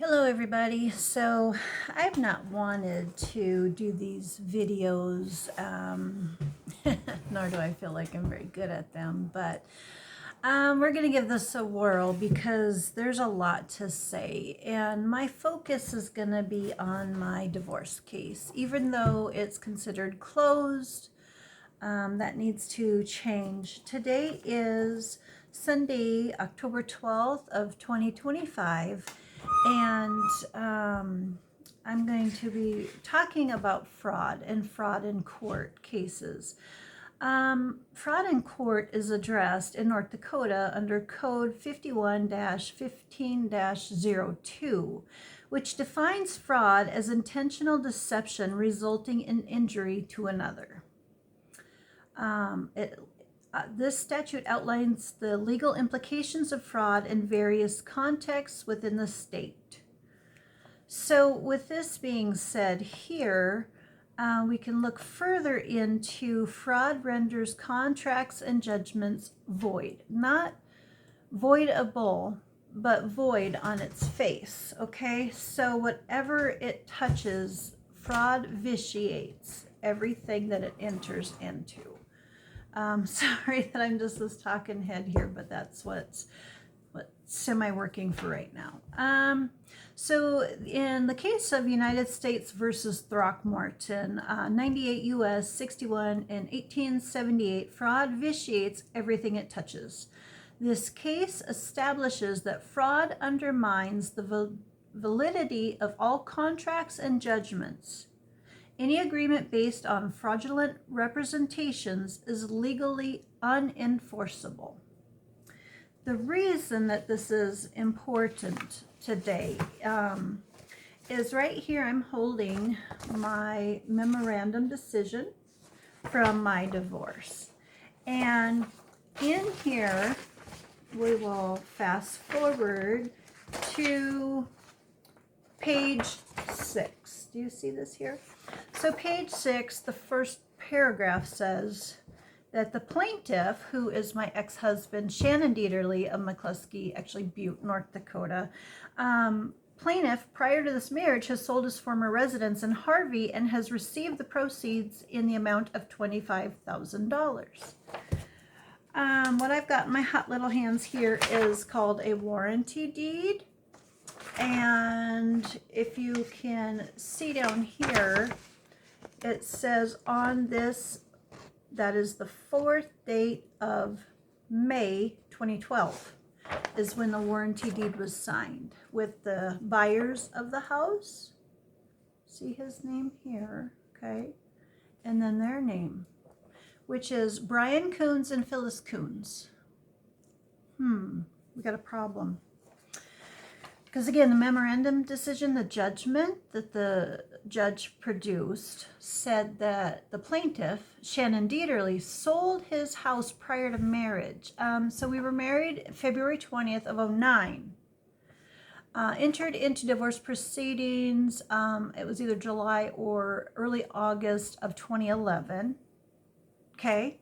Hello everybody. So I've not wanted to do these videos, nor do I feel like I'm very good at them, but we're going to give this a whirl because there's a lot to say, and my focus is going to be on my divorce case. Even though it's considered closed, that needs to change. Today is Sunday, October 12th of 2025, and I'm going to be talking about fraud and fraud in court cases. Fraud in court is addressed in North Dakota under Code 51-15-02, which defines fraud as intentional deception resulting in injury to another. This statute outlines the legal implications of fraud in various contexts within the state. So with this being said here, we can look further into fraud renders contracts and judgments void. Not voidable, but void on its face, okay? So whatever it touches, fraud vitiates everything that it enters into. Sorry that I'm just this talking head here, but that's what's semi-working for right now. So in the case of United States versus Throckmorton, 98 U.S. 61 and 1878, fraud vitiates everything it touches. This case establishes that fraud undermines the validity of all contracts and judgments. Any agreement based on fraudulent representations is legally unenforceable. The reason that this is important today is right here. I'm holding my memorandum decision from my divorce. And in here, we will fast forward to page 6. Do you see this here? So page 6, the first paragraph says that the plaintiff, who is my ex-husband, Shannon Dieterle of McCluskey, actually Butte, North Dakota, plaintiff, prior to this marriage, has sold his former residence in Harvey and has received the proceeds in the amount of $25,000. What I've got in my hot little hands here is called a warranty deed. And if you can see down here, it says on this, that is the 4th date of May 2012 is when the warranty deed was signed with the buyers of the house. See his name here, okay? And then their name, which is Brian Coons and Phyllis Coons. We got a problem. Because again, the memorandum decision, the judgment that the judge produced, said that the plaintiff, Shannon Dieterle, sold his house prior to marriage. So we were married February 20th of 2009. Entered into divorce proceedings, it was either July or early August of 2011. Okay,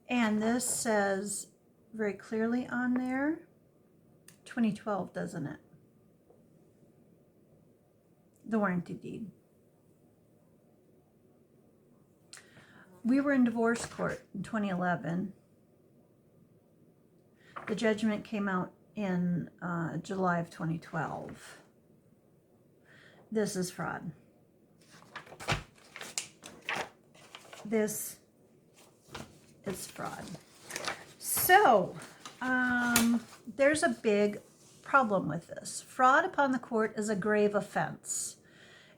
and this says very clearly on there, 2012, doesn't it? The warranty deed. We were in divorce court in 2011. The judgment came out in July of 2012. This is fraud. This is fraud. So, there's a big problem with this. Fraud upon the court is a grave offense.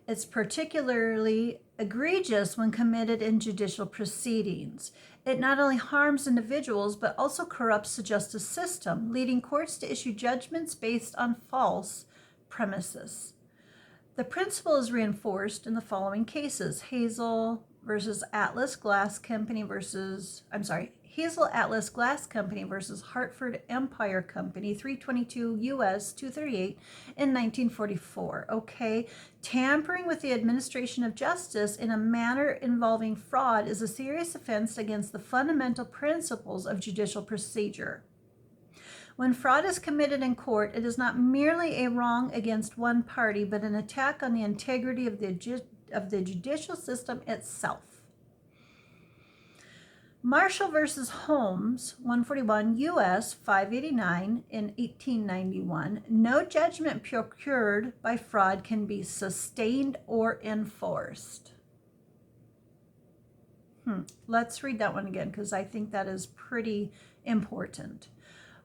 It's particularly egregious when committed in judicial proceedings. It not only harms individuals, but also corrupts the justice system, leading courts to issue judgments based on false premises. The principle is reinforced in the following cases: Hazel Atlas Glass Company versus Hartford Empire Company, 322 U.S. 238 in 1944. Okay, tampering with the administration of justice in a manner involving fraud is a serious offense against the fundamental principles of judicial procedure. When fraud is committed in court, it is not merely a wrong against one party, but an attack on the integrity of the judicial system itself. Marshall versus Holmes, 141 U.S. 589 in 1891. No judgment procured by fraud can be sustained or enforced. Let's read that one again because I think that is pretty important.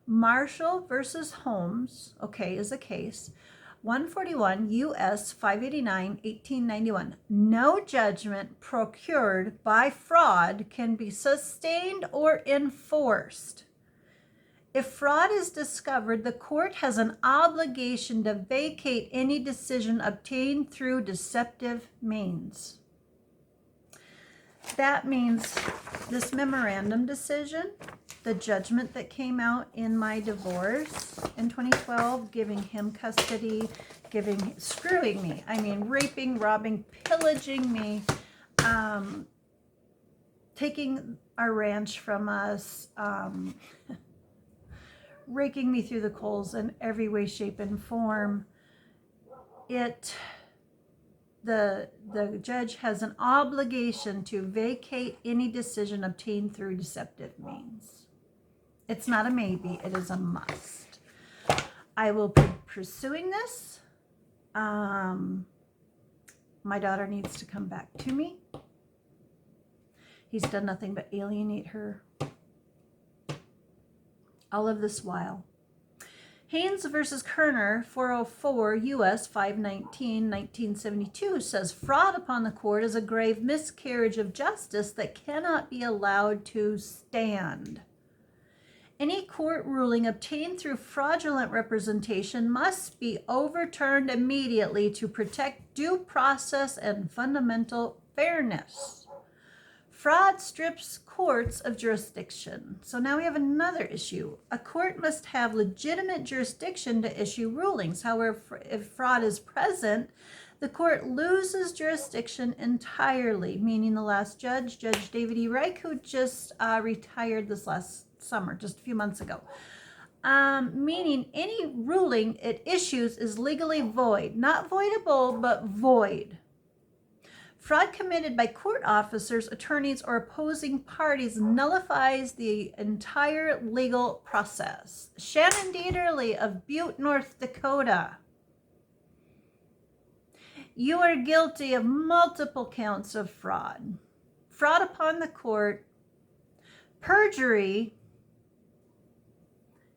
Marshall versus Holmes, okay, is a case. 141 U.S. 589, 1891. No judgment procured by fraud can be sustained or enforced. If fraud is discovered, the court has an obligation to vacate any decision obtained through deceptive means. That means this memorandum decision, the judgment that came out in my divorce in 2012, giving him custody, screwing me. I mean, raping, robbing, pillaging me, taking our ranch from us, raking me through the coals in every way, shape, and form. The judge has an obligation to vacate any decision obtained through deceptive means. It's not a maybe, it is a must. I will be pursuing this. My daughter needs to come back to me. He's done nothing but alienate her. All of this while. Haynes versus Kerner, 404 U.S. 519, 1972 says fraud upon the court is a grave miscarriage of justice that cannot be allowed to stand. Any court ruling obtained through fraudulent representation must be overturned immediately to protect due process and fundamental fairness. Fraud strips courts of jurisdiction. So now we have another issue. A court must have legitimate jurisdiction to issue rulings. However, if fraud is present, the court loses jurisdiction entirely, meaning the last judge, Judge David E. Reich, who just retired this last summer, just a few months ago. Meaning any ruling it issues is legally void. Not voidable, but void. Fraud committed by court officers, attorneys, or opposing parties nullifies the entire legal process. Shannon Dieterle of Butte, North Dakota. You are guilty of multiple counts of fraud. Fraud upon the court, perjury,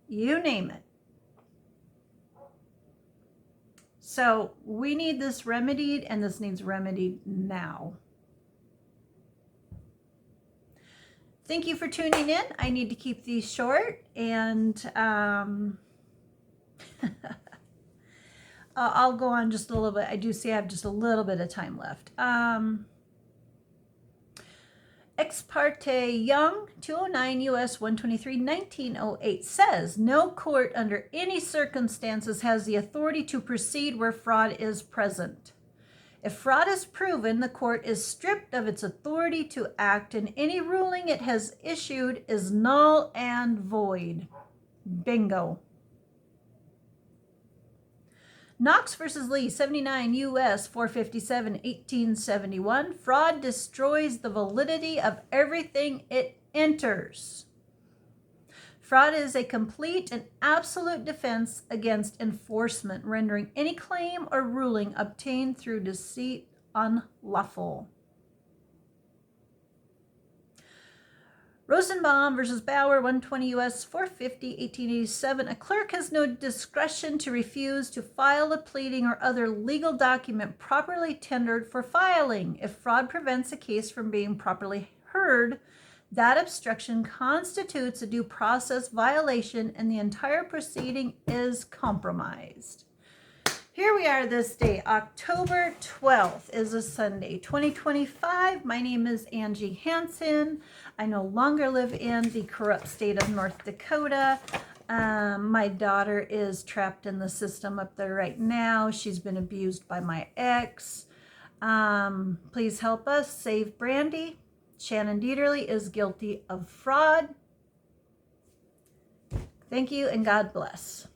you name it. So we need this remedied, and this needs remedied now. Thank you for tuning in. I need to keep these short, and I'll go on just a little bit. I do see I have just a little bit of time left. Ex parte Young, 209 U.S. 123, 1908 says, no court under any circumstances has the authority to proceed where fraud is present. If fraud is proven, the court is stripped of its authority to act, and any ruling it has issued is null and void. Bingo. Knox versus Lee, 79 U.S. 457, 1871. Fraud destroys the validity of everything it enters. Fraud is a complete and absolute defense against enforcement, rendering any claim or ruling obtained through deceit unlawful. Rosenbaum versus Bauer, 120 U.S. 450, 1887. A clerk has no discretion to refuse to file a pleading or other legal document properly tendered for filing. If fraud prevents a case from being properly heard, that obstruction constitutes a due process violation and the entire proceeding is compromised. Here we are this day, October 12th is a Sunday, 2025. My name is Angie Hansen. I no longer live in the corrupt state of North Dakota. My daughter is trapped in the system up there right now. She's been abused by my ex. Please help us. SaveBrandy. Shannon Dieterle is guilty of fraud. Thank you and God bless.